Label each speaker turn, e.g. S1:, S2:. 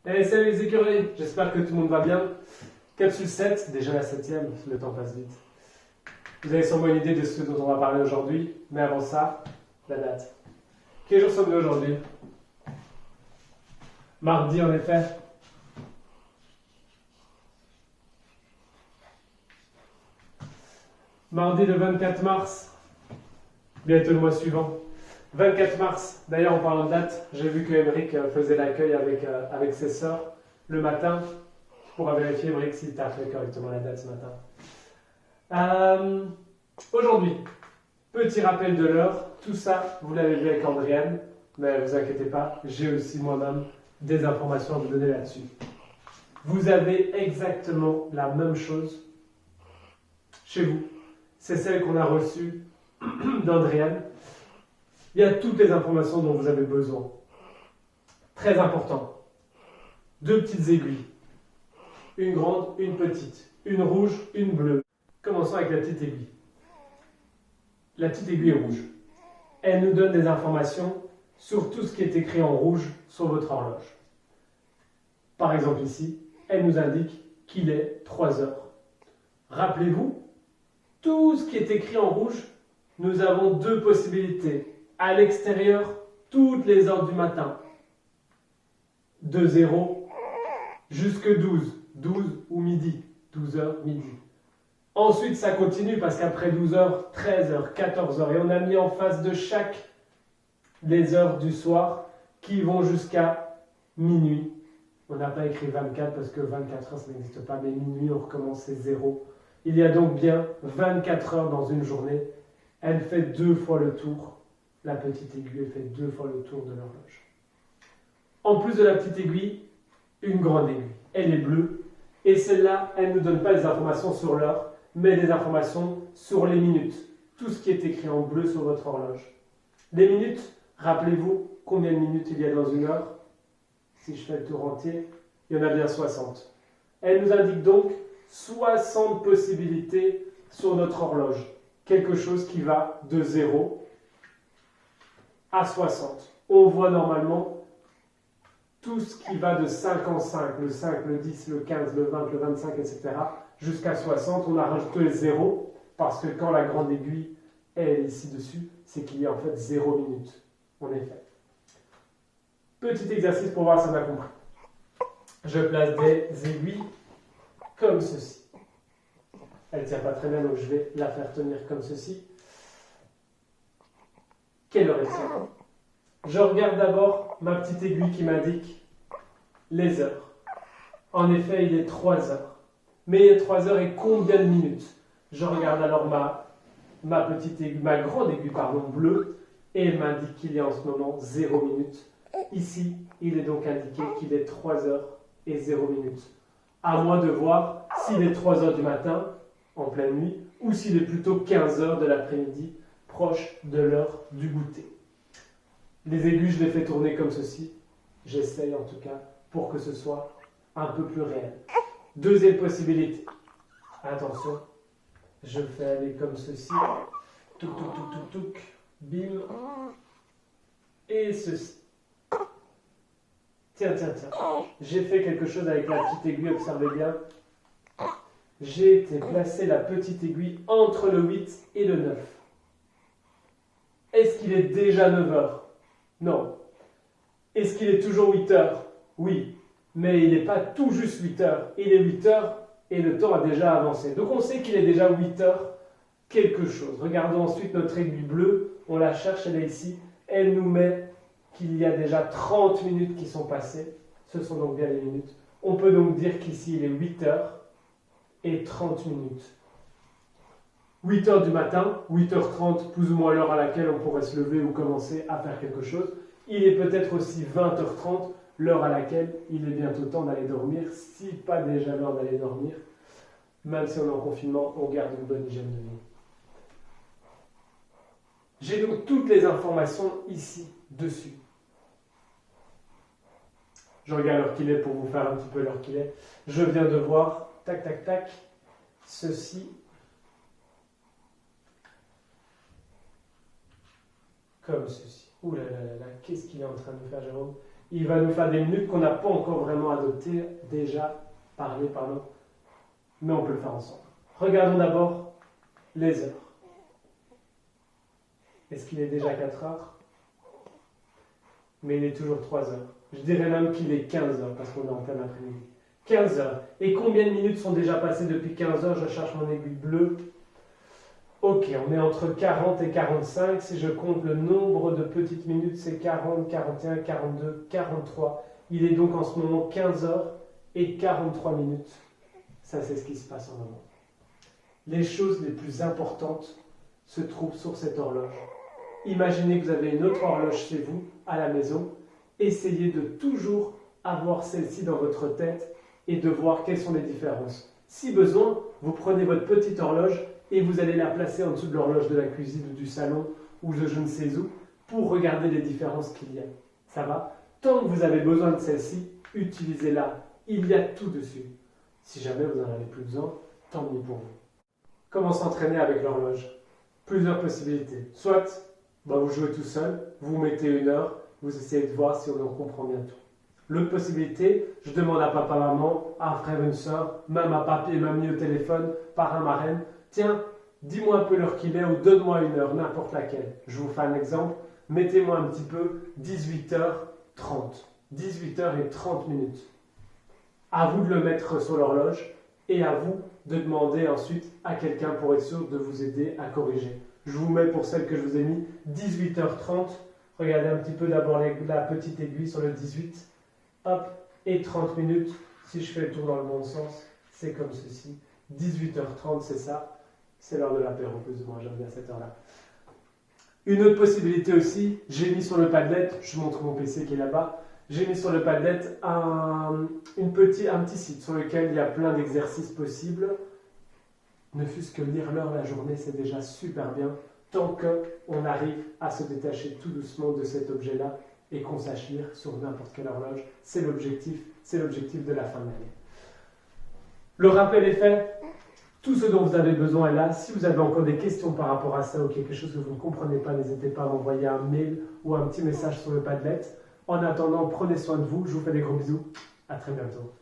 S1: Hey, salut les écureuils, j'espère que tout le monde va bien. Capsule 7, déjà la septième, le temps passe vite. Vous avez sûrement une idée de ce dont on va parler aujourd'hui, mais avant ça, la date. Quel jour sommes-nous aujourd'hui? Mardi en effet. Mardi le 24 mars, bientôt le mois suivant. 24 mars, d'ailleurs en parlant de date, j'ai vu que Émeric faisait l'accueil avec ses sœurs le matin. Tu pourras vérifier Émeric si tu as fait correctement la date ce matin. Aujourd'hui, petit rappel de l'heure, tout ça vous l'avez vu avec Andréane, mais ne vous inquiétez pas, j'ai aussi moi-même des informations à vous donner là-dessus. Vous avez exactement la même chose chez vous, c'est celle qu'on a reçue d'Andréane. Il y a toutes les informations dont vous avez besoin. Très important. 2 petites aiguilles. Une grande, une petite. Une rouge, une bleue. Commençons avec la petite aiguille. La petite aiguille rouge. Elle nous donne des informations sur tout ce qui est écrit en rouge sur votre horloge. Par exemple ici, elle nous indique qu'il est 3 heures. Rappelez-vous, tout ce qui est écrit en rouge, nous avons 2 possibilités. À l'extérieur, toutes les heures du matin. De 0 jusque 12. 12 ou midi. 12 heures, midi. Ensuite, ça continue parce qu'après 12 heures, 13 heures, 14 heures, et on a mis en face de chaque des heures du soir qui vont jusqu'à minuit. On n'a pas écrit 24 parce que 24 heures, ça n'existe pas, mais minuit, on recommence, c'est 0. Il y a donc bien 24 heures dans une journée. Elle fait 2 fois le tour. La petite aiguille, elle fait 2 fois le tour de l'horloge. En plus de la petite aiguille, une grande aiguille. Elle est bleue. Et celle-là, elle ne nous donne pas des informations sur l'heure, mais des informations sur les minutes. Tout ce qui est écrit en bleu sur votre horloge. Les minutes, rappelez-vous combien de minutes il y a dans une heure. Si je fais le tour entier, il y en a bien 60. Elle nous indique donc 60 possibilités sur notre horloge. Quelque chose qui va de 0 à 60. On voit normalement tout ce qui va de 5 en 5, le 5, le 10, le 15, le 20, le 25, etc. jusqu'à 60. On a rajouté le 0 parce que quand la grande aiguille est ici dessus, c'est qu'il y a en fait 0 minutes. En effet. Petit exercice pour voir si on a compris. Je place des aiguilles comme ceci. Elle ne tient pas très bien, donc je vais la faire tenir comme ceci. Quelle heure est-il? Je regarde d'abord ma petite aiguille qui m'indique les heures. En effet, il est 3 heures. Mais il est 3 heures et combien de minutes? Je regarde alors ma grande aiguille bleue et elle m'indique qu'il y a en ce moment 0 minutes. Ici, il est donc indiqué qu'il est 3 heures et 0 minutes. À moi de voir s'il est 3 heures du matin, en pleine nuit, ou s'il est plutôt 15 heures de l'après-midi, proche de l'heure du goûter. Les aiguilles, je les fais tourner comme ceci. J'essaye en tout cas pour que ce soit un peu plus réel. Deuxième possibilité. Attention, je fais aller comme ceci. Touc, touc, touc, touc, touc. Bim. Et ceci. Tiens. J'ai fait quelque chose avec la petite aiguille, observez bien. J'ai été placer la petite aiguille entre le 8 et le 9. Est-ce qu'il est déjà 9 heures? Non. Est-ce qu'il est toujours 8 heures? Oui. Mais il n'est pas tout juste 8 heures. Il est 8 heures et le temps a déjà avancé. Donc on sait qu'il est déjà 8 heures quelque chose. Regardons ensuite notre aiguille bleue. On la cherche, elle est ici. Elle nous met qu'il y a déjà 30 minutes qui sont passées. Ce sont donc bien les minutes. On peut donc dire qu'ici il est 8 heures et 30 minutes. 8 heures du matin, 8h30, plus ou moins l'heure à laquelle on pourrait se lever ou commencer à faire quelque chose. Il est peut-être aussi 20h30, l'heure à laquelle il est bientôt temps d'aller dormir, si pas déjà l'heure d'aller dormir. Même si on est en confinement, on garde une bonne hygiène de vie. J'ai donc toutes les informations ici, dessus. Je regarde l'heure qu'il est pour vous faire un petit peu l'heure qu'il est. Je viens de voir, tac, ceci. Comme ceci. Ouh là là là là, qu'est-ce qu'il est en train de faire, Jérôme? Il va nous faire des minutes qu'on n'a pas encore vraiment adoptées, déjà parlé, pardon, mais on peut le faire ensemble. Regardons d'abord les heures. Est-ce qu'il est déjà 4 heures? Mais il est toujours 3 heures. Je dirais même qu'il est 15 heures parce qu'on est en plein après-midi. 15 heures. Et combien de minutes sont déjà passées depuis 15 heures? Je cherche mon aiguille bleue. Ok, on est entre 40 et 45. Si je compte le nombre de petites minutes, c'est 40, 41, 42, 43. Il est donc en ce moment 15 heures et 43 minutes. Ça, c'est ce qui se passe en ce moment. Les choses les plus importantes se trouvent sur cette horloge. Imaginez que vous avez une autre horloge chez vous, à la maison. Essayez de toujours avoir celle-ci dans votre tête et de voir quelles sont les différences. Si besoin, vous prenez votre petite horloge et vous allez la placer en dessous de l'horloge de la cuisine ou du salon ou de je ne sais où pour regarder les différences qu'il y a. Ça va? Tant que vous avez besoin de celle-ci, utilisez-la. Il y a tout dessus. Si jamais vous n'en avez plus besoin, tant mieux pour vous. Comment s'entraîner avec l'horloge? Plusieurs possibilités. Soit vous jouez tout seul, vous mettez 1 heure, vous essayez de voir si on en comprend bien tout. L'autre possibilité, je demande à papa, maman, à un frère, une soeur, même à papy et mamie au téléphone, parrain, marraine, tiens, dis-moi un peu l'heure qu'il est ou donne-moi 1 heure, n'importe laquelle. Je vous fais un exemple, mettez-moi un petit peu 18h30. 18h30 minutes. À vous de le mettre sur l'horloge et à vous de demander ensuite à quelqu'un pour être sûr de vous aider à corriger. Je vous mets pour celle que je vous ai mis 18h30. Regardez un petit peu d'abord la petite aiguille sur le 18. Hop, et 30 minutes. Si je fais le tour dans le bon sens, c'est comme ceci. 18h30, c'est ça. C'est l'heure de l'apéro, plus ou moins. J'aime bien cette heure-là. Une autre possibilité aussi, j'ai mis sur le Padlet, je montre mon PC qui est là-bas, j'ai mis sur le Padlet un petit site sur lequel il y a plein d'exercices possibles. Ne fût-ce que lire l'heure la journée, c'est déjà super bien, tant qu'on arrive à se détacher tout doucement de cet objet-là et qu'on sache lire sur n'importe quelle horloge. C'est l'objectif de la fin de l'année. Le rappel est fait, tout ce dont vous avez besoin est là. Si vous avez encore des questions par rapport à ça ou quelque chose que vous ne comprenez pas, n'hésitez pas à m'envoyer un mail ou un petit message sur le Padlet. En attendant, prenez soin de vous, je vous fais des gros bisous, à très bientôt.